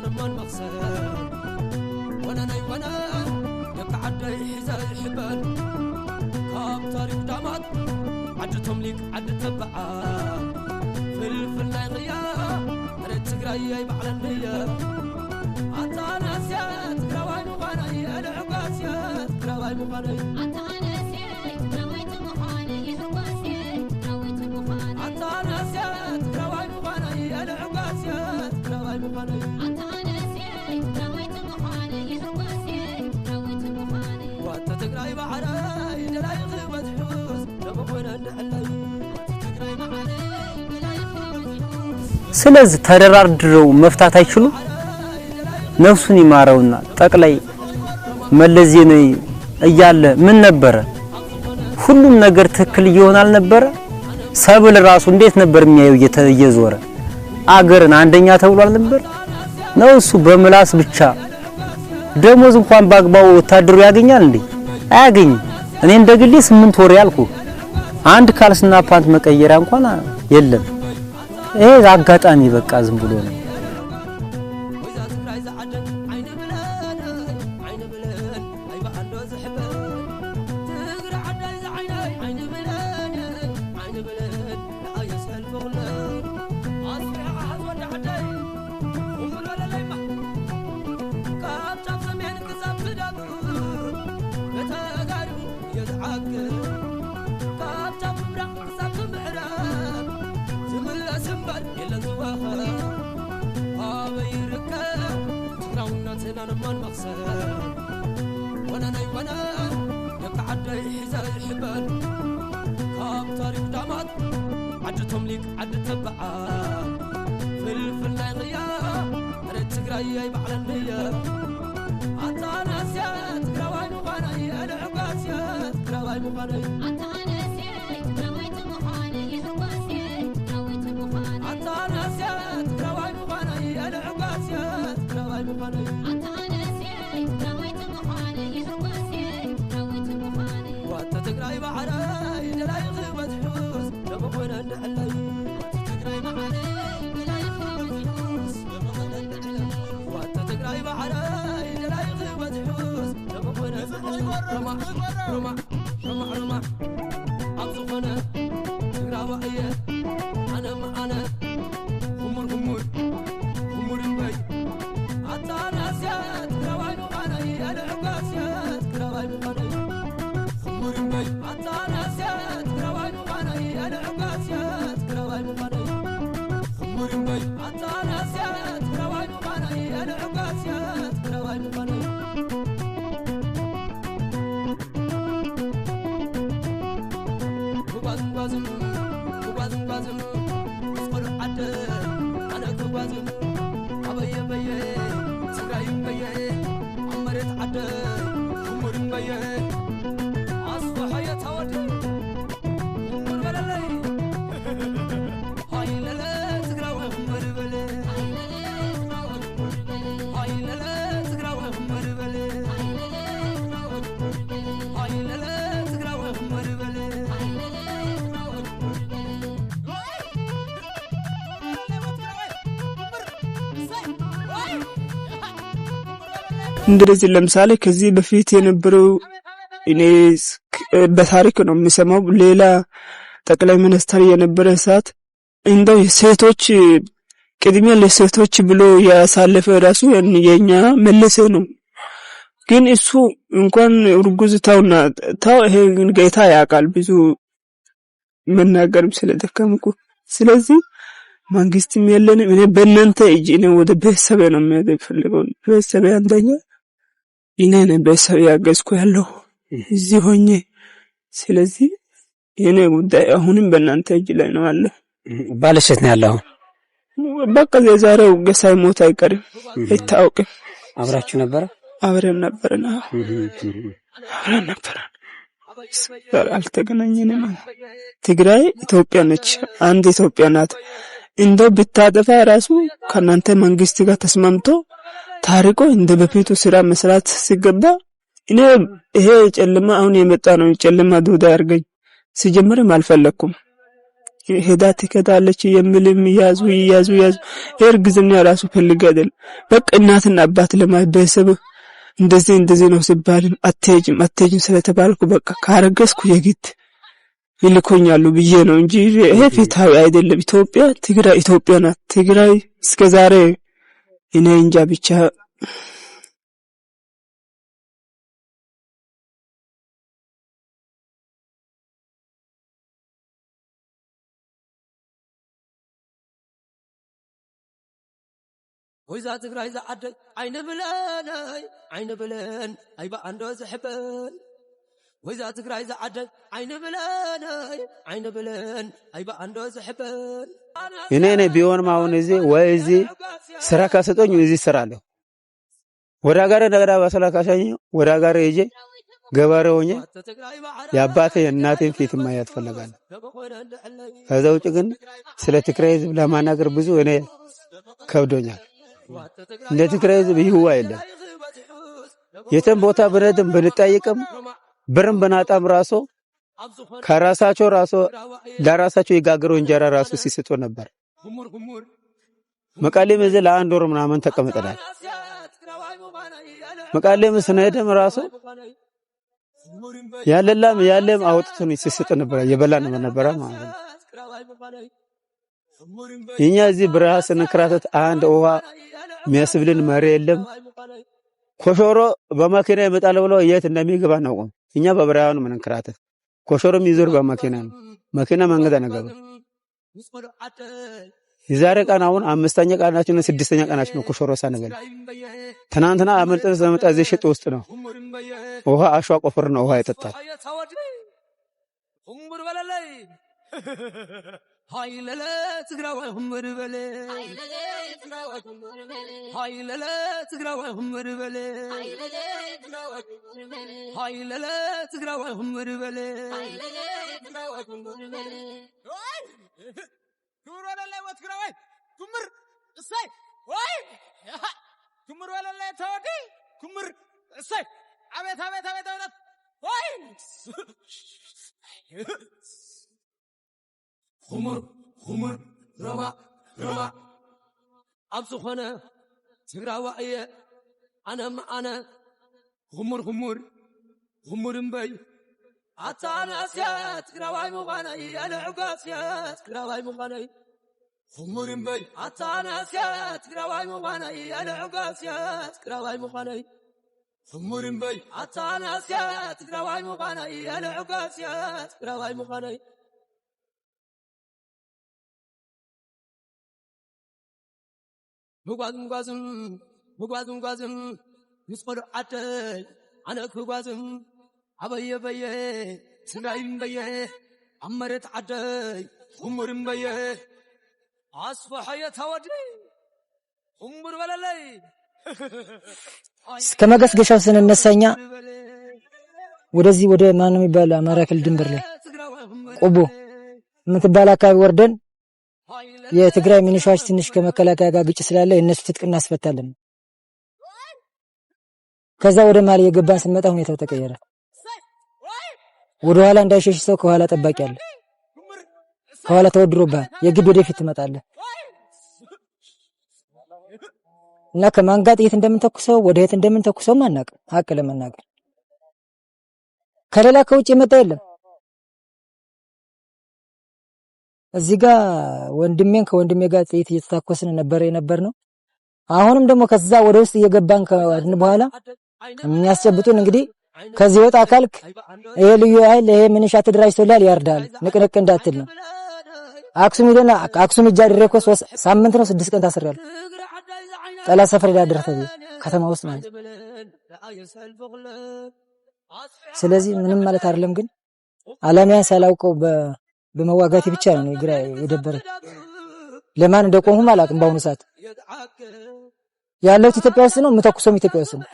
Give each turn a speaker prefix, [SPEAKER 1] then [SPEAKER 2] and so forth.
[SPEAKER 1] نمان مقصد وانا نيوانا يبقى عدى حزار الحبال كاب طريق دامات عدتهم ليك عد تبعا فلفل لا يغيا ريت تقرايا يبعل النية عطا ناسيات كراواي مغاني العقاسيات كراواي مغاني
[SPEAKER 2] عطا ناسيات كراواي مغاني العقاسيات كراواي مغاني
[SPEAKER 1] عطا ناسيات كراواي مغاني العقاسيات كراواي مغاني
[SPEAKER 2] عطا ناسيات كراواي مغاني العقاسيات كراواي مغاني
[SPEAKER 1] وانت تقراي بعراي دلاي غيبة حوز لمغونا نحلي تقراي بعراي
[SPEAKER 3] ስለዚህ ተደራድረው መፍታት አይችሉ ነፍሱን ይማረውና ጠቅላይ መለስ ዜናዊ እያለ ምን ነበር ሁሉም ነገር ትክክል ይሆናል ነበር ሰብል ራሱ እንዴት ነበር የሚያየው እየዞረ አገርን አንደኛ ተብሏል ነበር ነው እሱ በምላስ ብቻ ደሞዝ እንኳን ባግባው ወታደሩ ያገኛል እንዴ አያገኝም እኔ እንደግሌ 8 ወር ያልኩ አንድ ካልስና ፓንት መቀየሪያ እንኳን የለም ይሄ አጋጣሚ በቃ ዝም ብሎ ነው
[SPEAKER 1] نمان مقصد وانا نيوانا يبقى عدى حزار الحبال كاب طريق دامات عدتهم ليك عد تبعا فلفل لا يغيا ريت تقرايا يبعل النية عطا ناسيات كراواي مغاني العقاسيات كراواي مغاني
[SPEAKER 2] عطا ناسيات كراواي مغاني العقاسيات كراواي مغاني
[SPEAKER 1] عطا ناسيات كراواي مغاني العقاسيات كراواي مغاني
[SPEAKER 2] عطا ناسيات كراواي مغاني العقاسيات كراواي مغاني
[SPEAKER 1] وانت تقراي بعراي دلاي غيبة حوز لمغونا نحلي تقراي بعراي دلاي غيبة حوز لمغونا نحلي وانت تقراي بعراي دلاي غيبة حوز لمغونا نحلي رمع رمع رمع رمع عبزقنا تقرا وعيه انا معنا غمر غمر غمر البي عطا ناسيات كراواي مغاني العقاسيات كراواي مغاني غمر البي عطا ناسيات كراواي مغاني العقاسيات كراواي مغاني غمر البي عطا ناسيات كراواي مغاني العقاسيات كراواي مغاني كوبازم كوبازم كوبازم اسقل عد انا كوبازم ابي بي سراي بي عمرت عد عمر بي اصبح يتود عمر بللي هاي لا تقراو عمر بللي هاي لا تقراو عمر بللي هاي لا تقراو عمر بللي
[SPEAKER 4] እንደዚህ ለምሳሌ ከዚህ በፊት የነበረው እኔ በታሪክ ነው የሚሰማው ሌላ ጠቅላይ ሚኒስትር የነበረ ሰዓት እንደው የሴቶች ቅድሚያ ለሴቶች ብሎ ያሳለፈ ራሱ የኛ መለሰ ነው ግን እሱ እንኳን ርጉዝ ታው ይሄ ጌታ ያቃል ብዙ መናገርም ስለደከምኩ ስለዚህ መንግስትም የለንም እኔ በእናንተ እጅ ነው ወደ ቤተሰብ ነው የሚፈልገው ቤተሰብ አንደኛ እኔ ነኝ ቤተሰብ ያገዝኩ ያለው እዚህ ሆኜ ስለዚህ የኔ ጉዳይ አሁንም በእናንተ እጅ ላይ ነው አለ
[SPEAKER 3] ባለሽት ነው ያለው
[SPEAKER 4] በቃ የዛሬው ገሳይ ሞት አይቀርም አይታወቅም
[SPEAKER 3] አብራችሁ ነበር
[SPEAKER 4] አብረን ነበርና አብረን ነበር አልተገናኘንም ትግራይ ኢትዮጵያ ነች አንድ ኢትዮጵያ ናት እንደው ብታጠፋ ራሱ ከናንተ መንግስት ጋር ተስማምቶ ታሪኮ እንደ በፊቱ ስራ መስራት ሲገባ እኔ ይሄ ጨለማ አሁን የመጣ ነው ጨለማ ዱዳ ያርገኝ ሲጀምርም አልፈለኩም ሄዳ ትከዳለች የሚልም ያዙ እርግዝና ራሱ ፈልግ አይደል በቃ እናትና አባት ለማይበሰብ እንደዚህ ነው ሲባል አትሄጂም ስለተባልኩ በቃ ካረገዝኩ የግድ ይልኮኛሉ ብዬ ነው እንጂ ይሄ ፍትሃዊ አይደለም። ትግራይ ኢትዮጵያ ናት። ትግራይ እስከዛሬ እኔ እንጃ ብቻ
[SPEAKER 1] وإذا تقرأ إذا عدت عين بلان أيبا عنده زحبان وإذا تقرأ إذا عدت عين بلان أيبا عنده زحبان
[SPEAKER 5] እኔ ቢሆን ማውን እዚህ ወይ እዚህ ስራ ካሰጠኝ እዚህ እሰራለሁ። ወደ ሀገሬ ነገራ ባሰላካሻኝ ወደ ሀገሬ ሄጄ ገበሬ ሆኜ የአባቴ የእናቴን ፊት ማየት ፈልጋለሁ። ከዛ ውጭ ግን ስለ ትግራይ ህዝብ ለማናገር ብዙ እኔ ከብዶኛል። እንደ ትግራይ ህዝብ ይሁዋ የለም። የትም ቦታ ብንሄድም ብንጠይቅም ብርም ብናጣም ራሱ ከራሳቸው ለራሳቸው የጋገሩ እንጀራ ራሱ ሲስጡ ነበር። መቀሌም እዚህ ለአንድ ወር ምናምን ተቀምጠናል። መቀሌም ስንሄድም ራሱ ያለም አውጥተን ሲስጡ ነበር፣ የበላን ነበር ማለት ነው። እኛ እዚህ ብረሃ ስንከራተት አንድ ውሃ የሚያስብልን መሪ የለም። ኮሾሮ በመኪና ይመጣል ብሎ የት እንደሚገባ ነው። እኛ በብረሃ ነው የምንከራተት። ኮሾሮ የሚዞር በመኪና ነው። መኪና መንገድ አነገበ። የዛሬ ቀን አሁን 5ኛ ቀናችን 6ኛ ቀናችን ነው ኮሾሮ ሳንበል። ትናንትና አመልጠን ዘመጣ እዚህ ሽጥ ውስጥ ነው ውሃ አሸዋ ቆፈር ነው ውሃ ይጠጣል። ሃይለለ ትግራዋይ ሁምር በለ ሃይለለ ትግራዋይ ሁምር በለ ሃይለለ ትግራዋይ ሁምር በለ ዱሮ ለለ ወትግራዋይ ኩምር እሰይ ወይ ኩምር ወለለ ተወዲ ኩምር እሰይ አቤት ወይ خمر رما أبصو خنا تقراوائية أنا خمر مبي أتانا أسيات تقراوائي مغاني أنا عقاسيات تقراوائي مغاني خمر مبي أتانا أسيات تقراوائي مغاني أنا عقاسيات تقراوائي مغاني خمر مبي أتانا أسيات تقراوائي مغاني أنا عقاسيات تقراوائي مغاني مقوازم يسقط عتل أنا كقوازم أبيه سنايم بيه عمرت عتل عمرم بيه أصبح يتودي عمر ولا لي
[SPEAKER 6] كما قصقشوا سنة النسانيا ودزي وده ما نمي بالا مراكل دنبر لي قبو متبالا كاي وردن የትግራይ ሚኒሻዎች ትንሽ ከመከላከያ ጋር ግጭት ስላለ እነሱ ትጥቅ እናስፈታለን። ከዛ ወደ ማሊ የገባን ስንመጣ ሁኔታው ተቀየረ። ወደ ኋላ እንዳይሸሽ ሰው ከኋላ ጠባቂ አለ። ከኋላ ተወድሮብሃል፣ የግድ ወደፊት ትመጣለህ እና ከማን ጋር ጥይት እንደምንተኩሰው ወደ የት እንደምንተኩሰው ማናቅ ሀቅ ለመናገር ከሌላ ከውጭ የመጣ የለም። እዚህ ጋር ከወንድሜ ጋር ጥይት እየተታኮስን ነበር ነው። አሁንም ደግሞ ከዛ ወደ ውስጥ እየገባን ከወድን በኋላ የሚያስጨብጡን እንግዲህ ከዚህ ወጣ ካልክ ይሄ ልዩ ኃይል ይሄ ምንሻ ተደራጅቶላል ያርዳል ንቅንቅ እንዳትል ነው። አክሱም እጃ ድሬኮ 3 ሳምንት ነው 6 ቀን ታስሬያለሁ። ጠላት ሰፈር ያደረተ ከተማ ውስጥ ማለት። ስለዚህ ምንም ማለት አይደለም፣ ግን አላማዬን ሳላውቀው በመዋጋት ብቻ ነው ግራ የደበረ። ለማን እንደቆምሁም አላውቅም። በአሁኑ ሰዓት ያለሁት ኢትዮጵያ ውስጥ ነው፣ የምተኩሰውም ኢትዮጵያ ውስጥ ነው።